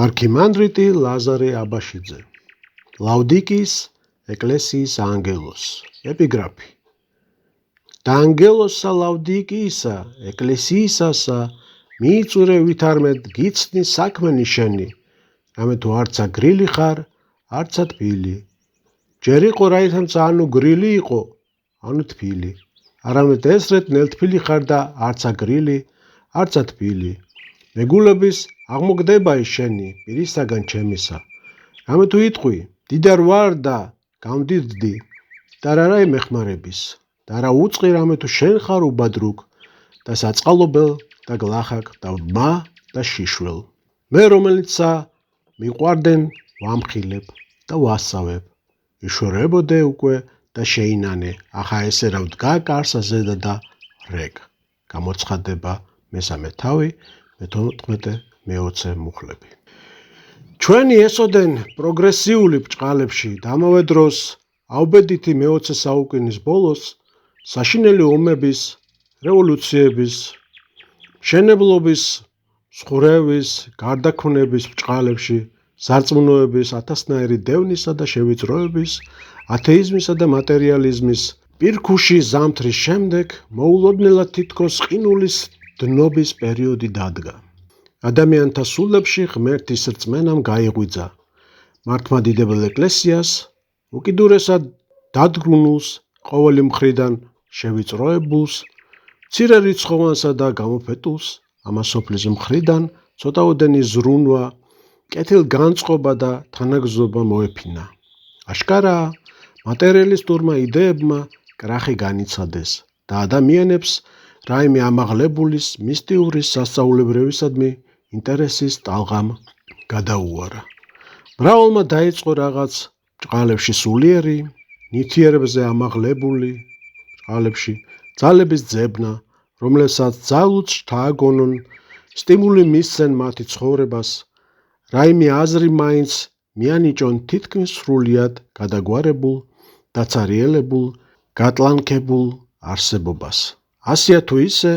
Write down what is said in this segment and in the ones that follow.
არქიმანდრიტი ლაზარე აბაშიძე ლაუდიკის ეკლესიის ანგელოს ეპიგრაფი და ანგელოსა ლაუდიკისა ეკლესიისასა მიიწვირე ვითარმედ გიცნი საქმენი შენი რამე თუ არცა გრილი ხარ არცა თბილი ჯერ იყო რაითამცა ანუ გრილი იყო ანუ თბილი არამედ ესრეთ ნელთბილი ხარ და არცა გრილი არცა თბილი მეგულების აღმოგდება ის შენი პირისაგან ჩემისა რამე თუ იტყვი დიდარ ვარ და გამდიდდი და რა ემეხმარების და რა უწყი რამე თუ შენ ხარ უბადრუგ და საწყალობელ და გლახაკ და მა და შიშველ მე რომელიცა მიყვარდენ ვამხილებ და ვასწავებ იშორებოდე უკვე და შეინანე ახა ესე რა ვდგა კარსა ზედა და რეგ გამოცხადება მესამე თავი მე-14 მუხლები ჩვენი ესოდენ პროგრესიული ბჭყალებში დამავე დროს აუბედითი მე-20 საუკუნის ბოლოს საშინელი ომების რევოლუციების მშენებლობის მსხურევის გარდაქმნების ბჭყალებში სარწმუნოების ათასნაირი დევნისა და შევიწროების ათეიზმისა და მატერიალიზმის პირქუში ზამთრის შემდეგ მოულოდნელად თითქოს ყინულის დნობის პერიოდი დადგა ადამიანთა სულებში ღმერთის რწმენამ გაიღვიძა მართლმადიდებელ ეკლესიას უკიდურესად დადგმულს ყოველი მხრიდან შევიწროებულს მცირე რიცხოვანსა და გამოფეტულს ამასოფლის მხრიდან ცოტაოდენი ზრუნვა კეთილგანწყობა და თანაგზობა მოეფინა აშკარაა მატერიალისტურმა იდეებმა კრახი განიცადეს და ადამიანებს რაიმე ამაღლებულის მისტიურის სასწაულებრივისადმი ინტერესის ტალღამ გადაუარა მრავალმა დაიწყო რაღაც ბჭყალებში სულიერი ნივთიერებებზე ამაღლებული ბჭყალებში ძალების ძებნა რომლებსაც ძალუც შთააგონონ სტიმული მისცენ მათი ცხოვრებას რაიმე აზრი მაინც მიანიჭონ თითქმის სრულიად გადაგვარებულ დაცარიელებულ გატლანქებულ არსებობას ასია თუ ისე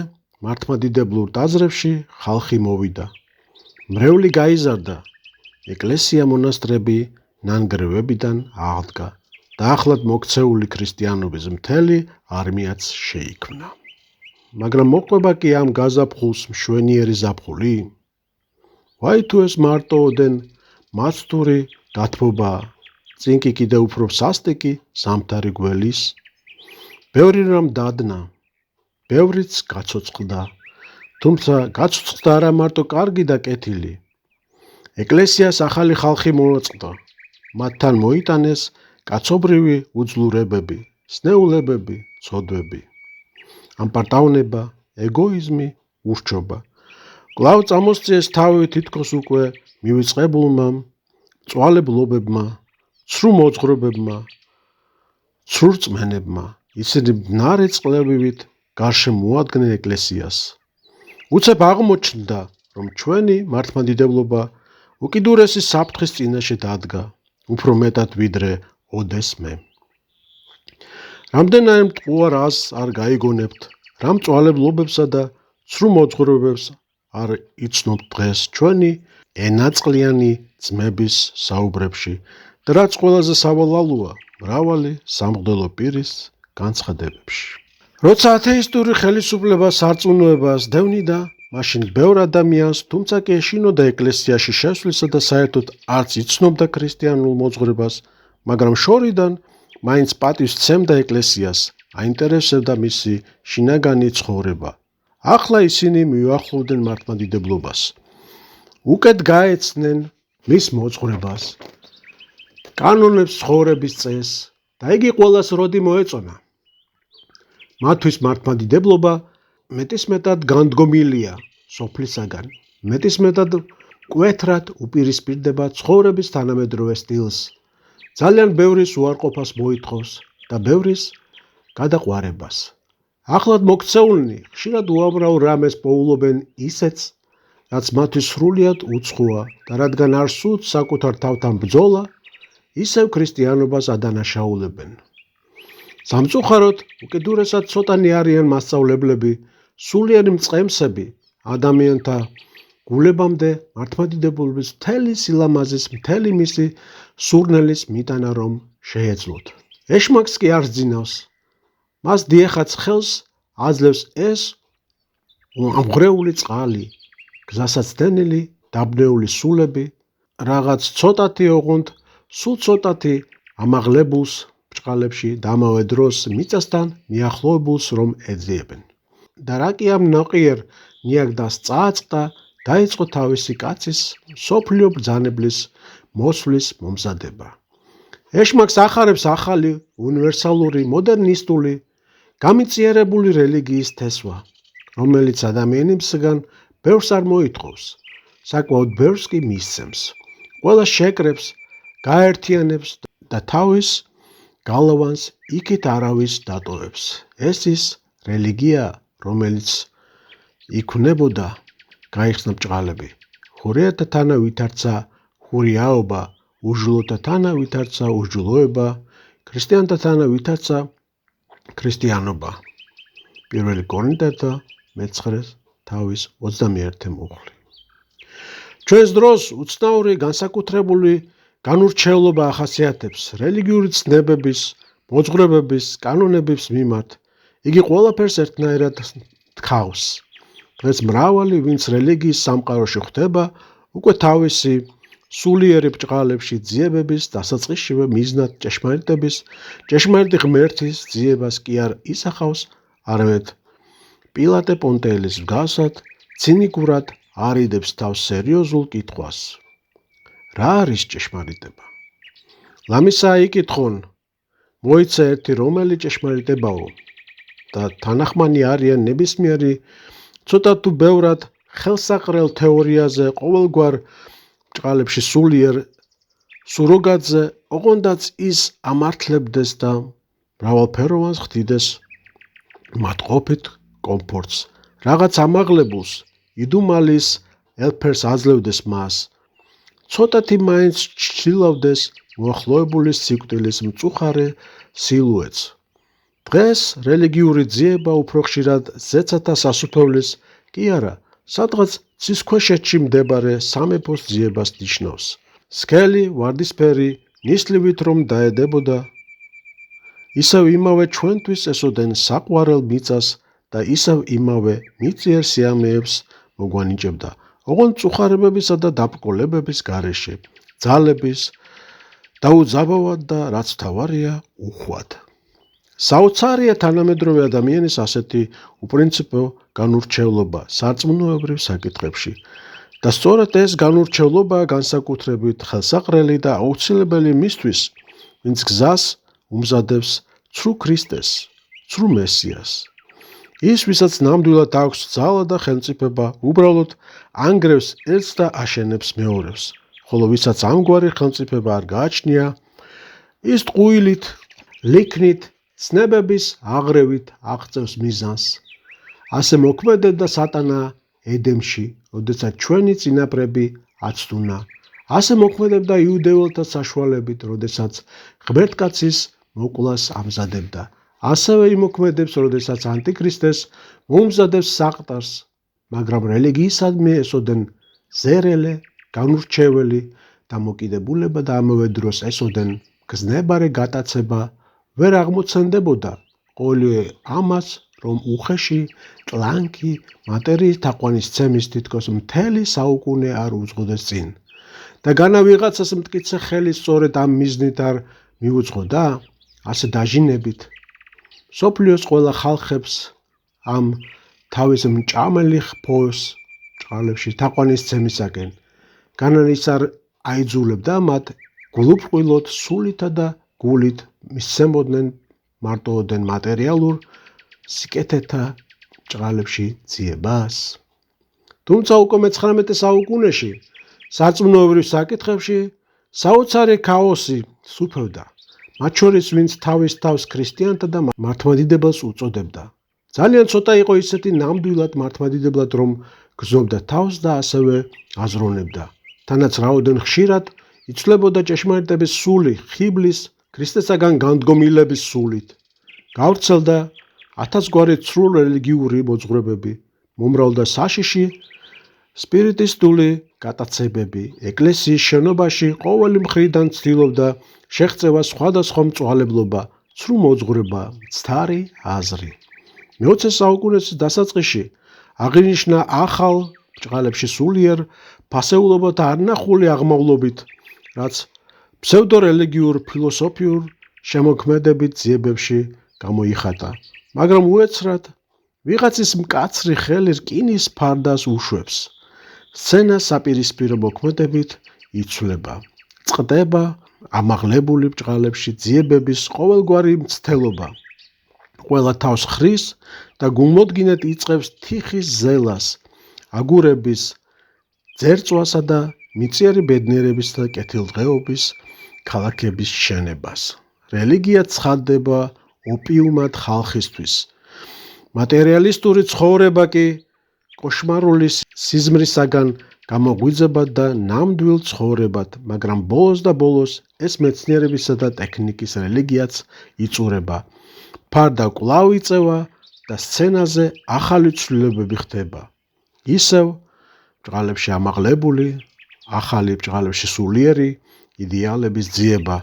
მართლმადიდებლურ ტაძრებში ხალხი მოვიდა მრევლი გაიზარდა ეკლესია მონასტრები ნანგრევებიდან აღდგა და ახლად მოქცეული ქრისტიანობის მთელი არმიაც შეიქმნა მაგრამ მოყვება კი ამ გაზაფხულს მშვენიერი ზაფხული ვაი თუ ეს მარტოოდენ მაცтуრი დათბობაა წინ კი კიდევ უფრო სასტიკი ზამთარი გველის ბევრი რამ დადნა ბევრიც გაცოცხლდა თუმცა გაცოცხლდა არა მარტო კარგი და კეთილი ეკლესიას ახალი ხალხი მოაწყდა მათთან მოიტანეს კაცობრივი უძლურებები სნეულებები ცოდვები ამპარტავნება ეგოიზმი ურჩობა კვლავ წამოსწიეს თავი თითქოს უკვე მივიწყებულმა მწვალებლობებმა ცრუ მოძღვრებებმა ცრუ რწმენებმა ისინი ბნარე წყლებივით გარშემო მოადგნენ ეკლესიას უცებ აღმოჩნდა რომ ჩვენი მართლმადიდებლობა უკიდურესი საფრთხის წინაშე დადგა უფრო მეტად ვიდრე ოდეს მე რამდენიმე მტყუარ აზრს არ გაიგონებთ რა მწვალებლობებსა და ცრუ მოძღვრებებს არ იცნობთ დღეს ჩვენი ენაწყლიანი ძმების საუბრებში და რაც ყველაზე სავალალოა მრავალი სამღვდელო პირის განცხადებებში როცა ათეისტური ხელისუფლება სარწმუნოებას დევნიდა მაშინ ბევრ ადამიანს თუმცა კი ეშინოდა ეკლესიაში შესვლისა და საერთოდ არც იცნობდა ქრისტიანულ მოძღვრებას მაგრამ შორიდან მაინც პატივს სცემდა ეკლესიას აინტერესებდა მისი შინაგანი ცხოვრება ახლა ისინი მიუახლოვდნენ მართლმადიდებლობას უკეთ გაეცნენ მის მოძღვრებას კანონებს ცხოვრების წესს და იგი ყველას როდი მოეწონა მათთვის მართლმადიდებლობა მეტისმეტად განდგომილია სოფლისაგან მეტისმეტად მკვეთრად უპირისპირდება ცხოვრების თანამედროვე სტილს ძალიან ბევრის უარყოფას მოითხოვს და ბევრის გადაყვარებას ახლად მოქცეულნი ხშირად უამრავ რამეს პოულობენ ისეც რაც მათთვის სრულიად უცხოა და რადგან არ სურთ საკუთარ თავთან ბრძოლა ისევ ქრისტიანობას ადანაშაულებენ სამწუხაროდ უკიდურესად ცოტანი არიან მასწავლებლები სულიერი მწყემსები ადამიანთა გულებამდე მართლმადიდებლობის მთელი სილამაზის, მთელი მისი სურნელის მიტანა რომ შეეძლოთ. ეშმაკს კი არ ძინავს. მას დიახაც ხელს აძლევს ეს ამღრეული წყალი, გზასაც დენილი, დაბნეული სულები, რაღაც ცოტათი ოღონდ, სულ ცოტათი ამაღლებულს ბრჭყალებში და ამავე დროს მიწასთან მიახლოებულს რომ ეძიებენ. და რა კი ამ ნაყიერ ნიագდას წააწყდა, დაიწყო თავისი კაცის მსოფლიო ბრძანებლის მოსვლის მომზადება. ეშმაკს ახარებს ახალი, უნივერსალური, მოდერნისტული, გამიწიერებული რელიგიის თესვა, რომელიც ადამიანებსგან ბევრს არ მოითხოვს, საკმაოდ ბევრს კი მისცემს. ყველას შეკრებს, გააერთიანებს და თავის გალავანს იქით არავის დატოვებს. ეს ის რელიგია, რომელიც იქმნებოდა, გაიხსნა ბრჭყალები. ხურიათა თანა ვითარცა ხურიაობა, უჯრლოთა თანა ვითარცა უჯრლოება, ქრისტიანთა თანა ვითარცა ქრისტიანობა. 1 კორინთელთა მე-9 თავის 21 მუხლი. ჩვენს დროს უცნაური განსაკუთრებული განურჩევლობა ახასიათებს რელიგიური ცნებების, მოძღვრებების, კანონების მიმართ. იგი ყველაფერს ერთნაირად თქავს. დღეს მრავალი, ვინც რელიგიის სამყაროში ხვდება, უკვე თავისი სულიერი ბრჭყალებში ძიებების დასაწყისშივე მიზნად ჭეშმარიტი ღმერთის ძიებას კი არ ისახავს, არამედ პილატე პონტიელის მსგავსად ცინიკურად არიდებს თავს სერიოზულ კითხვას. რა არის ჭეშმარიტება? ლამისაა იკითხონ, მოიცა ერთი რომელი ჭეშმარიტებაო და თანახმანი არიან ნებისმიერი ცოტა თუ ბევრად ხელსაყრელ თეორიაზე, ყოველგვარ ბრჭყალებში სულიერ სუროგადზე, ოღონდაც ის ამართლებდეს და მრავალფეროვანს ხდიდეს მათ ყოფით კომფორტს, რაღაც ამაღლებულს, იდუმალის ელფერს აძლევდეს მას, ცოტათი მაინც ჩtildeავდეს მოახლოებული სიკვდილის მწუხარე სილუეტს. დღეს რელიგიური ძიება უფრო ხშირად ზეცათა სასუფეველის კი არა, სადღაც ცისქვეშეთში მდებარე სამეფოს ძიებას ნიშნავს. სქელი, ვარდისფერი, ნისლივით რომ დაედებოდა, ისევ იმავე ჩვენთვის ესოდენ საყვარელ მიწას და ისევ იმავე მიწიერ სიამეებს მოგვანიჭებდა, ოღონდ მწუხარებებისა და დაბრკოლებების გარეშე, ძალების, დაუძაბავად და რაც მთავარია, უხვად. საოცარია თანამედროვე ადამიანის ასეთი უპრინციპო განურჩევლობა სარწმუნოებრივ საკითხებში და სწორედ ეს განურჩევლობა განსაკუთრებით ხელსაყრელი და აუცილებელი მისთვის, ვინც გზას უმზადებს ცრუ ქრისტეს, ცრუ მესიას. ის, ვისაც ნამდვილად აქვს ძალა და ხელმწიფება, უბრალოდ ანგრევს ერთს და აშენებს მეორეს, ხოლო ვისაც ამგვარი ხელმწიფება არ გააჩნია, ის ტყუილით, ლიქნით, ცნებების აღრევით აღწევს მიზანს. ასე მოქმედებდა სატანა ედემში, როდესაც ჩვენი წინაპრები აცდუნა. ასე მოქმედებდა იუდეველთა საშუალებით, როდესაც ღმერთკაცის მოკვლას ამზადებდა. ასევე იმოქმედებს, როდესაც ანტიქრისტეს მოუმზადებს საყდარს, მაგრამ რელიგიისადმი ესოდენ ზერელე, განურჩეველი დამოკიდებულება და ამავე დროს ესოდენ გზნებარე გატაცება ვერ აღმოცენდებოდა ყოველივე ამას, რომ უხეში, ტლანქი, მატერიის თაყვანისცემის თითქოს მთელი საუკუნე არ უძღოდეს წინ. და განა ვიღაცას მტკიცე ხელი სწორედ ამ მიზნით არ მიუძღოდა, ასე დაჟინებით მსოფლიოს ყველა ხალხებს ამ თავის მჭამელი ფოს ბრჭყალებში თაყვანისცემისაკენ. განან ის არ აიძულებდა მათ გულუფყვილოდ, სულითა და გულით მისცემოდნენ მარტოოდენ მატერიალურ სიკეთეთა ბრჭყალებში ძიებას. თუმცა უკვე მე-19 საუკუნეში სარწმუნოებრივ საკითხებში საოცარი ქაოსი სუფევდა, მათ შორის ვინც თავის თავს ქრისტიანთა და მართლმადიდებელს უწოდებდა. ძალიან ცოტა იყო ისეთი ნამდვილად მართლმადიდებლად, რომ გრძნობდა თავს და ასევე აზროვნებდა. თანაც რაოდენ ხშირად იცვლებოდა ჭეშმარიტების სული ხიბლის, ქრისტესაგან განდგომილების სულით. გავრცელდა 1000 გვარი ცრუ რელიგიური მოძღვრებები, მომრავლდა საშიში სპირიტისტული გატაცებები ეკლესიის შენობაში ყოველი მხრიდან ცდილობდა შეღწევა სხვადასხვა მწვალებლობა, ცრუ მოძღვრება, მცდარი აზრი. მე-20 საუკუნის დასაწყისში აღინიშნა ახალ ბრჭყალებში სულიერ ფასეულობათა არნახული აღმავლობით, რაც ფსევდორელიგიურ ფილოსოფიურ შემოქმედებით ძიებებში გამოიხატა, მაგრამ უეცრად ვიღაცის მკაცრი ხელი რკინის ფარდას უშვებს. სცენა საპირისპირო მოქმედებით იცვლება, წყდება ამაღლებული ბრჭყალებში ძიებების ყოველგვარი მცდელობა. ყველა თავს ხრის და გულმოდგინედ იწყებს თიხის ზელას, აგურების ძერწვასა და მიწიერი ბედნიერების და კეთილდღეობის ქალაქების შენებას. რელიგია ცხადდება ოპიუმად ხალხისთვის. მატერიალისტური ცხოვრება კი კოშმარული სიზმრისაგან გამოგვიძება და ნამდვილ ცხოვრებად, მაგრამ ბოლოს და ბოლოს ეს მეცნიერებისა და ტექნიკის რელიგიაც იწურება. ფარდა კვლავ იწევა და სცენაზე ახალი ცვლილებები ხდება. ისევ ბრჭყალებში ამაღლებული, ახალი ბრჭყალებში სულიერი იდეალების ძიება.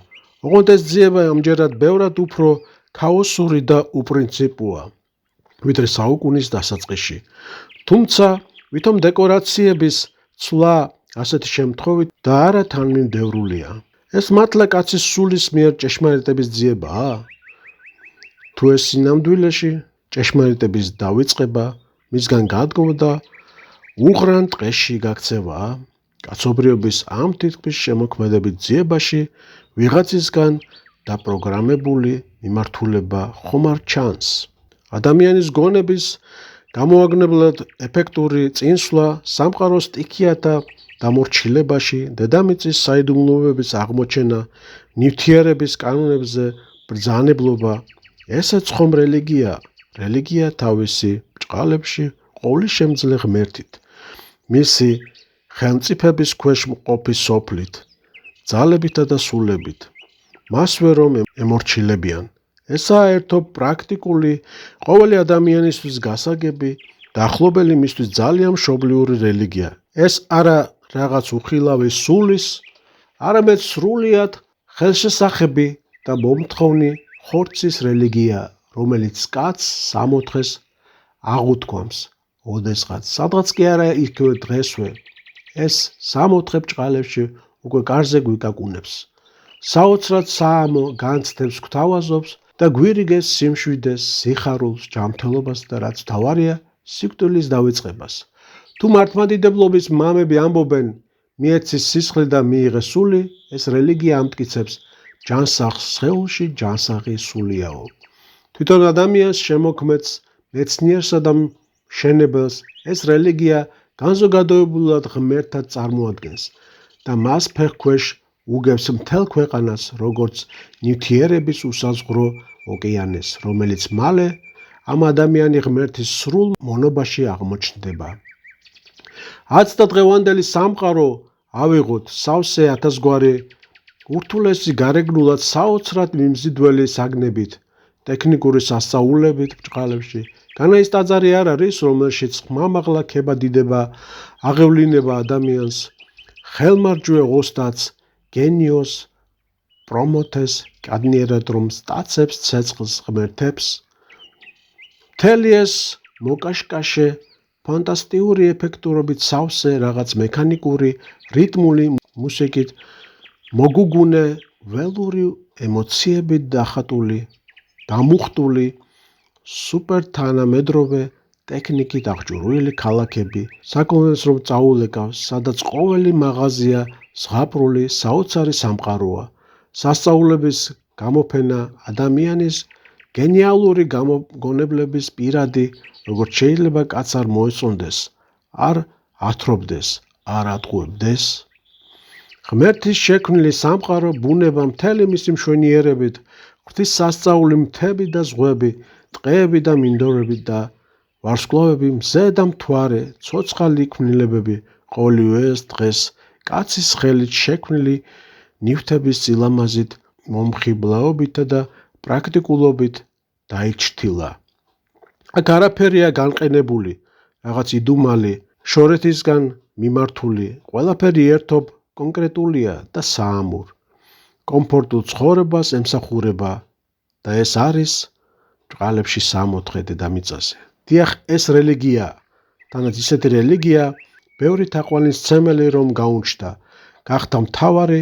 ოღონდ ეს ძიება ამჯერად ბევრად უფრო ქაოსური და უპრინციპოა, ვიდრე საუკუნის დასაწყისში. თუმცა ვითომ დეკორაციების ცვლა ასეთი შემთხვევით და არა თანმიმდევრულია. ეს მართლა კაცის სულის მიერ ჭეშმარიტების ძიებაა? თუ ეს სინამდვილეში ჭეშმარიტების დავიწყება, მისგან გადმოვდა უღრან ტყეში გაქცევაა? კაცობრიობის ამ თითქმის შემოქმედებით ძიებაში ვიღაცისგან დაპროგრამებული მიმართულება ხომ არ ჩანს? ადამიანის გონების გამოაგნებლად ეფექტური წინსვლა სამყაროს სტიქიათა დამორჩილებაში, დედამიწის საიდუმლოების აღმოჩენა, ნივთიერების კანონებზე ბრძანებლობა, ესეც ხომ რელიგია? რელიგია თავისი ბრჭყალებში ყოვლისშემძლე ღმერთით, მისი ხელმწიფების ქვეშ მყოფი სოფლით, ძალებითა და სულებით, მასვე რომ ემორჩილებიან. ესაა ერთო პრაქტიკული, ყოველი ადამიანისთვის გასაგები და ახლობელი მისთვის ძალიან მშობლიური რელიგია. ეს არა რაღაც უხილავი სულის, არამედ სრულიად ხელშესახები და მომთხოვნი ხორცის რელიგია, რომელიც კაცს სამოთხეს აღუთქვამს. ოდესღაც, სადღაც კი არა იქ დღესვე, ეს სამოთხე ბრჭყალებში უკვე კარზე გვიკაკუნებს. საოცრად საამო განცდებს გვთავაზობს და გვირიგეს სიმშვიდეს, სიხარულს, ჯანმრთელობას და რაც მთავარია, სიკვდილის დავიწყებას. თუ მართლმადიდებლობის მამები ამბობენ, მიეცის სისხლი და მიიღე სული, ეს რელიგია ამტკიცებს, ჯანსაღ სხეულში ჯანსაღი სულიაო. თვითონ ადამიანს შემოქმედს, მეცნიერსა და მშენებელს ეს რელიგია განზოგადოებულად ღმერთად წარმოადგენს და მას ფეხქვეშ უგებს მთელ ქვეყანას, როგორც ნივთიერების უსაზღვრო ოკეანეს, რომელიც მალე ამ ადამიანი ღმერთის სრულ მონობაში აღმოჩნდება. აც და დღევანდელი სამყარო ავიღოთ სავსე ათასგვარი ურთულესი გარეგნულად საოცრად მიმზიდველი საგნებით, ტექნიკური სასწაულებით ბრჭყალებში. განა ის ტაძარი არ არის, რომელშიც ხმამაღლა ქება დიდება აღევლინება ადამიანს, ხელმარჯვე ოსტატს, გენიოს პრომოთეს, კადნიერად რომ სტაცებს, ცეცხლს ღმერთებს. მთელი ეს მოკაშკაშე, ფანტასტიკური ეფექტურობით სავსე რაღაც მექანიკური, რიტმული მუსიკით მოგუგუნე, ველური ემოციებით დახატული, დამუხტული, სუპერთანამედროვე ტექნიკით აღჭურვილი ქალაქები, საკონდენს რომ წაულეკავს, სადაც ყოველი მაღაზია ზღაპრული საოცარი სამყაროა. სასწაულების გამოფენა ადამიანის გენიალური გამოგონებლების პირადი, როგორც შეიძლება კაც არ მოეწონდეს, არ ათრობდეს, არ ატყუებდეს. ღმერთის შექმნილი სამყარო, ბუნება მთელი მისი მშვენიერებით, ღვთის სასწაული მთები და ზღვები, ტყეები და მინდორები და ვარსკვლავები, მზე და მთვარე, ცოცხალი ქმნილებები, ყოველივე ეს დღეს კაცის ხელით შექმნილი ნივთების სილამაზით, მომხიბლაობითა და პრაქტიკულობით დაიჩრდილა. აქ არაფერია განყენებული, რაღაც იდუმალი, შორეთისგან მიმართული, ყველაფერი ერთობ კონკრეტულია და საამურ. კომფორტულ ცხოვრებას ემსახურება და ეს არის ბრწყალებში 64 დედამიწაზე. დიახ, ეს რელიგია, თანაც ისეთი რელიგია, ბევრი თაყვანისმცემელი რომ გაუჩნდა, გახდა მთავარი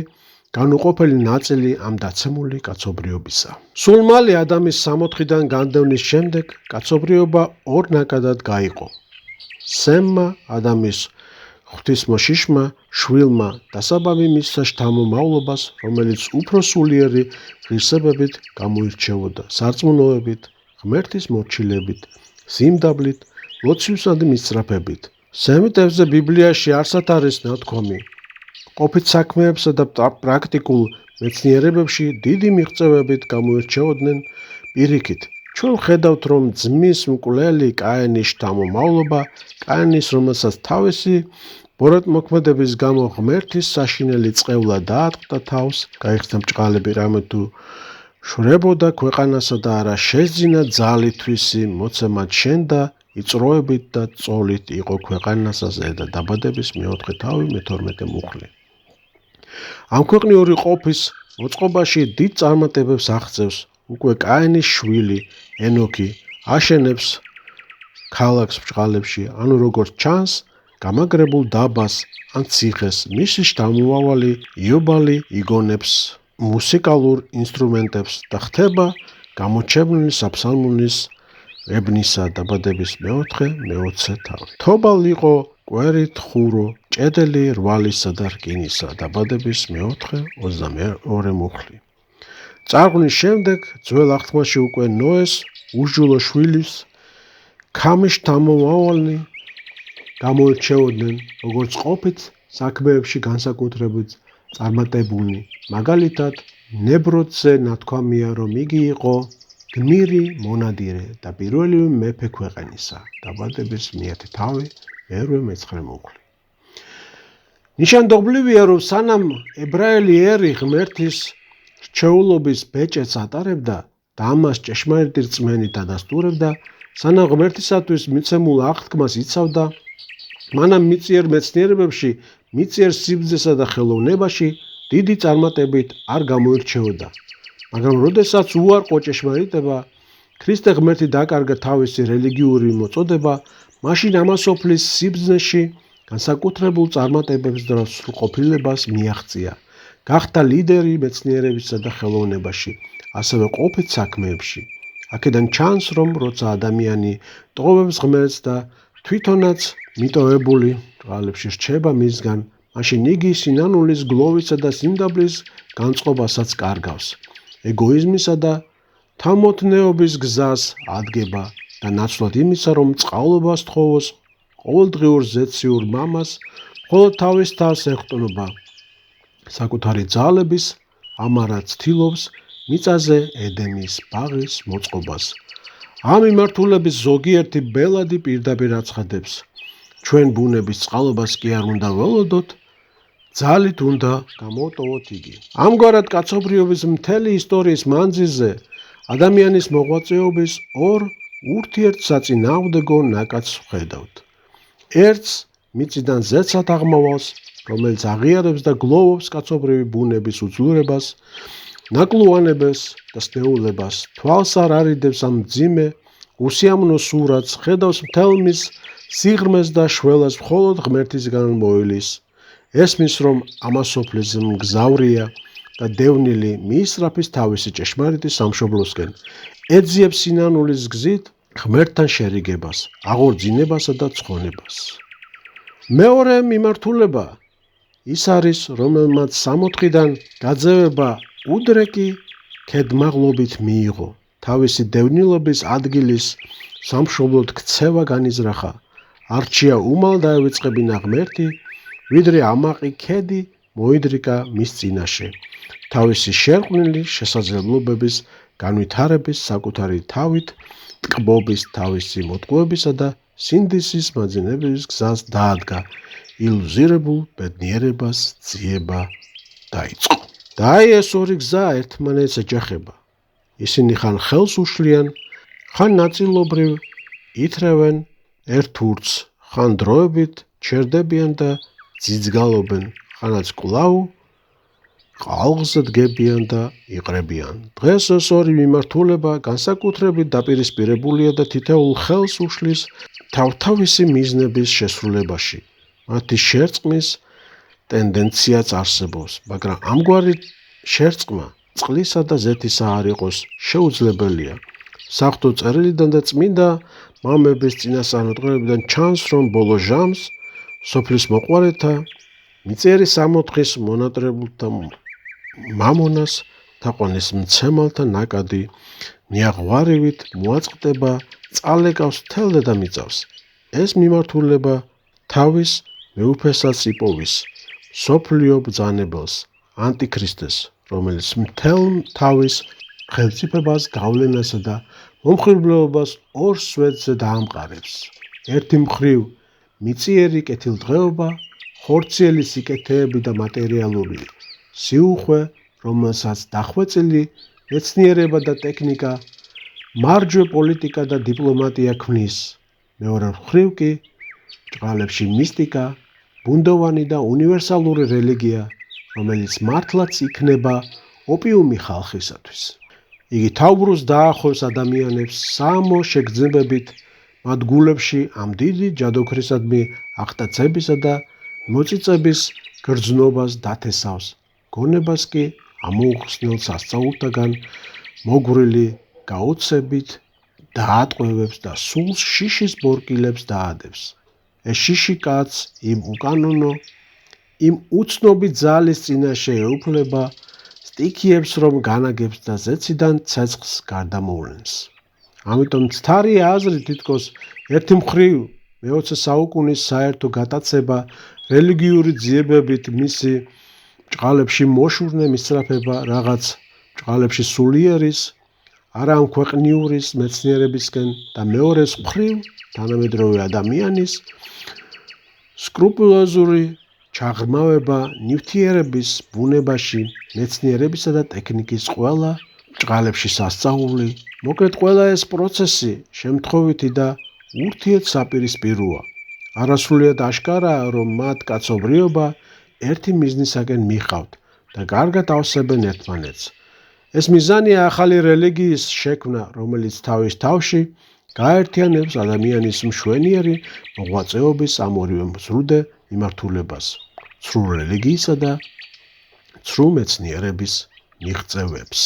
განუყოფელი ნაწილი ამ დაცემული კაცობრიობისა. სულ მალე ადამის 64-დან განდევნის შემდეგ კაცობრიობა ორ ნაკადად გაიყო. სემმა, ადამის ღვთისმოშიშმა, შვილმა დასაბამი მისცა შთამომავლობას, რომელიც უფრო სულიერი ღირსებებით გამოირჩეოდა, სარწმუნოებით, ღმერთის მორჩილებით, სიმდაბლით, ლოცვისადმი მისწრაფებით. სემიტებზე ბიბლიაში არსად არის ნათქვამი. ყოფით საქმეებსა და პრაქტიკულ მეცნიერებებში დიდი მიღწევებით გამოირჩეოდნენ. პირიქით, ჩვენ ხედავთ, რომ ძმის მკვლელი კაენის შთამომავლობა, კაენის, რომელსაც თავისი ბოროტმოქმედების გამო ღმერთის საშინელი წყევლა დაატყდა თავს, გაიხსნა ბრჭყალები რამე თუ შვრებოდა ქვეყანასა და არა შესძინა ძალითვისი მოცემად შენდა, იწროებით და წოლით იყო ქვეყანასა ზედა დაბადების მეოთხე თავი, მე-12 მუხლი. ამ ქვეყნიური ყოფის მოწყობაში დიდ წარმატებებს აღწევს უკვე კაენის შვილი ენოქი, აშენებს ქალაქს ბრჭყალებში, ანუ როგორც ჩანს, გამაგრებულ დაბას ან ციხეს, მისი შთამომავალი იობალი იგონებს მუსიკალურ ინსტრუმენტებს და ხდება გამოჩენილი საფსალმუნის ებნისა დაბადების მე-20 თავი. თობალ იყო კვერით ხურო, ჭედელი რვალისა და რკინისა დაბადების მე-22 მუხლი. წარღვნის შემდეგ ძველ აღთქმაში უკვე ნოეს უშჯულო შვილის ქამის შთამომავალი გამოირჩეოდნენ, როგორც ყოფით საქმეებში განსაკუთრებით წარმატებულნი. მაგალითად, ნებროდზე ნათქვამია, რომ იგი იყო გმირი მონადირე და პირველივე მეფე ქვეყანისა, დაბადების მე-1 თავი, მე-9 მუხლი. ნიშანდობლივია, რომ სანამ ებრაელი ერი ღმერთის რჩეულობის ბეჭედს ატარებდა და ამას ჭეშმარიტი რწმენით ადასტურებდა, სანამ ღმერთისათვის მიცემულ აღთქმას იცავდა, მანამ მიწიერ მეცნიერებებში, მიწიერ სიბრძესა და ხელოვნებაში დიდი წარმატებით არ გამოირჩეოდა. მაგრამ როდესაც უარყო ჭეშმარიტება, ქრისტე ღმერთი დაკარგა თავისი რელიგიური მოწოდება, მაშინ ამასოფლის სიბრძნეში განსაკუთრებულ წარმატებებს და სრულყოფილებას მიაღწია. გახდა ლიდერი მეცნიერებისა და ხელოვნებაში, ასევე ყოფით საქმეებში. აქედან ჩანს, რომ როცა ადამიანი ტოვებს ღმერთს და თვითონაც მიტოვებული ბრჭყალებში რჩება მისგან, მაშინ იგი სინანულის გლოვისა და სიმდაბლის განწყობასაც კარგავს. ეგოიზმისა და თამოთნეობის გზას ადგება და ნაცვლად იმისა, რომ წყალობას თხოვოს ყოველდღიურ ზეციურ მამას, მხოლოდ თავის თავს ეღწონობა საკუთარი ძალების, ამარა ცდილობს მიწაზე ედემის ბაღის მოწყობას. ამ მიმართულების ზოგიერთი ბელადი პირდაპირ აცხადებს, ჩვენ ბუნების წყალობას კი არ უნდა ველოდოთ, ძალით უნდა გამოვტოვოთ იგი. ამგვარად კაცობრიობის მთელი ისტორიის მანძილზე ადამიანის მოღვაწეობის ორ ურთიერთსაწინააღმდეგო ნაკადს ვხედავთ. ერთს მიწიდან ზეცად აღმავალს, რომელიც აღიარებს და გლოვობს კაცობრივი ბუნების უძლურებას, ნაკლუანებას და სნეულებას, თვალს არ არიდებს ამ მძიმე, უსიამოვნო სურათს, ხედავს მთელ მის სიღრმეს და შველას მხოლოდ ღმერთისგან მოელის. ესმის, რომ ამასოფლის მგზავრია და დევნილი მიისწრაფის თავისი ჭეშმარიტი სამშობლოსკენ, ეძიებს სინანულის გზით ღმერთთან შერიგებას, აღორძინებასა და ცხონებას. მეორე მიმართულება ის არის, რომელმაც 64-დან გაძევება უდრეკი ქედმაღლობით მიიღო. თავისი დევნილობის ადგილის სამშობლოდ ქცევა განიზრახა. არჩია უმალ დაევიწყებინა ღმერთი, ვიდრე ამაყი ქედი მოიდრიკა მის წინაშე. თავისი შერყვნილი შესაძლებლობების განვითარების საკუთარი თავით, ტკბობის თავისი მოტყუებისა და სინდისის მაძინების გზას დაადგა. ილუზირებულ ბედნიერებას ძიება დაიწყო. და აი ეს ორი გზა ერთმანეთს ეჯახება. ისინი ხან ხელს უშლიან, ხან ნაწილობრივ ითრევენ ერთ ურთს, ხან დროებით ჩერდებიან და ძიძგალობენ, ხანაც კვლავ ყალღზე დგებიან და იყრებიან. დღეს ეს ორი მიმართულება განსაკუთრებით დაპირისპირებულია და თითოეულ ხელს უშლის თავთავისი მიზნების შესრულებაში. მათი შერწყმის ტენდენციაც არსებობს, მაგრამ ამგვარი შერწყმა წყლისა და ზეთისა არ იყოს შეუძლებელია. საღვთო წერილიდან და წმინდა მამების წინასწარმეტყველებიდან ჩანს, რომ ბოლო ჟამს სოფლის მოყვარეთა მიწიერი სამოთხის მონატრებულთა მამონას თაყვანის მცემალთა ნაკადი ნიაღვარივით მოაწყდება, წალეკავს მთელ დედამიწავს. ეს მიმართულება თავის მეუფესაც იპოვის, მსოფლიო ბრძანებელს, ანტიქრისტეს, რომელიც მთელ თავის ხელმწიფებას, გავლენასა და მომხიბვლელობას ორ სვეტზე დაამყარებს. ერთი მხრივ მიწიერი კეთილდღეობა, ხორციელი სიკეთეები და მატერიალური სიუხვე, რომელსაც დახვეწილი მეცნიერება და ტექნიკა, მარჯვე პოლიტიკა და დიპლომატია ქმნის. მეორე მხრივ კი ჭყალებში მისტიკა, ბუნდოვანი და უნივერსალური რელიგია, რომელიც მართლაც იქნება ოპიუმი ხალხისათვის. იგი თავბრუს დაახვევს ადამიანებს საამო შეგრძნებებით, მათ გულებში ამ დიდი ჯადოქრისადმი აღტაცებისა და მოწიწების გრძნობას დათესავს. გონებას კი ამოუხსნელ სასწაულთაგან მოგვრილი გაოცებით დაატყვევებს და სულს შიშის ბორკილებს დაადებს. ეს შიში კაცს იმ უკანონო, იმ უცნობი ძალის წინაშე ეუფლება, სტიქიებს რომ განაგებს და ზეციდან ცეცხლს გარდამოვლენს. ამიტომ მცდარია აზრი თითქოს ერთი მხრივ მე-20 საუკუნის საერთო გატაცება, რელიგიური ძიებებით მისი ჭყალებში მოშურნე მისწრაფება რაღაც ჭყალებში სულიერის, არა ამ ქვეყნიურის მეცნიერებისკენ და მეორეს მხრივ თანამედროვე ადამიანის სკრუპულოზური ჩაღრმავება ნივთიერების ბუნებაში, მეცნიერებისა და ტექნიკის ყველა ჭყალებში სასწაული, მოკლედ ყველა ეს პროცესი შემთხვევითი და ურთიერთსაპირისპიროა. არასრულიად აშკარაა, რომ მათ კაცობრიობა ერთი მიზნისაკენ მიხავთ და კარგად ავსებენ ერთმანეთს. ეს მიზანია ახალი რელიგიის შექმნა, რომელიც თავის თავში გააერთიანებს ადამიანის მშვენიერი მოღვაწეობის ამ ორივე მზრუდე მიმართულებას, ცრუ რელიგიისა და ცრუ მეცნიერების მიღწევებს.